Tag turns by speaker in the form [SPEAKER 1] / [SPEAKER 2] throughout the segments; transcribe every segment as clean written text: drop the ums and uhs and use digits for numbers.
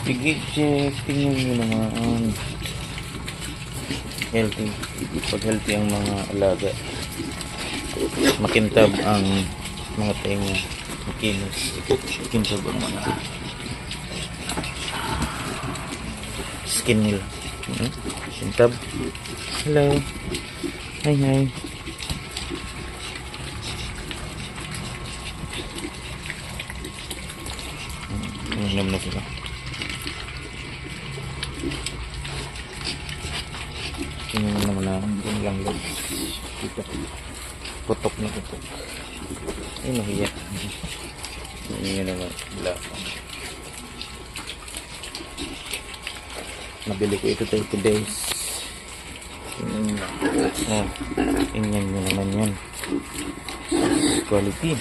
[SPEAKER 1] Sige, check. Tingnan nyo naman. Healthy. Pag healthy ang mga alaga, makintab ang mga tenga. Makinis. Makintab ang mga skin nila. Makintab. Hello. Hi, hi. Inom na sila. Tingnan mo naman na yung langgam. Putok na putok. Ay, nahiya. Yun naman. Wala. Nabili ko ito 30 days. Tingnan mo. Oh, tingnan mo naman yan. Quality.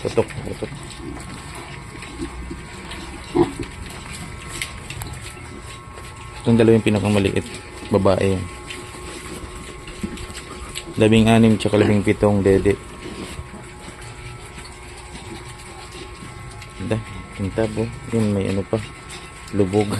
[SPEAKER 1] Putok, putok. Itong dalawa yung pinakamaliit. Babae yan. 16 tsaka 17 dede. Kintab oh. Yun may ano pa. Lubog.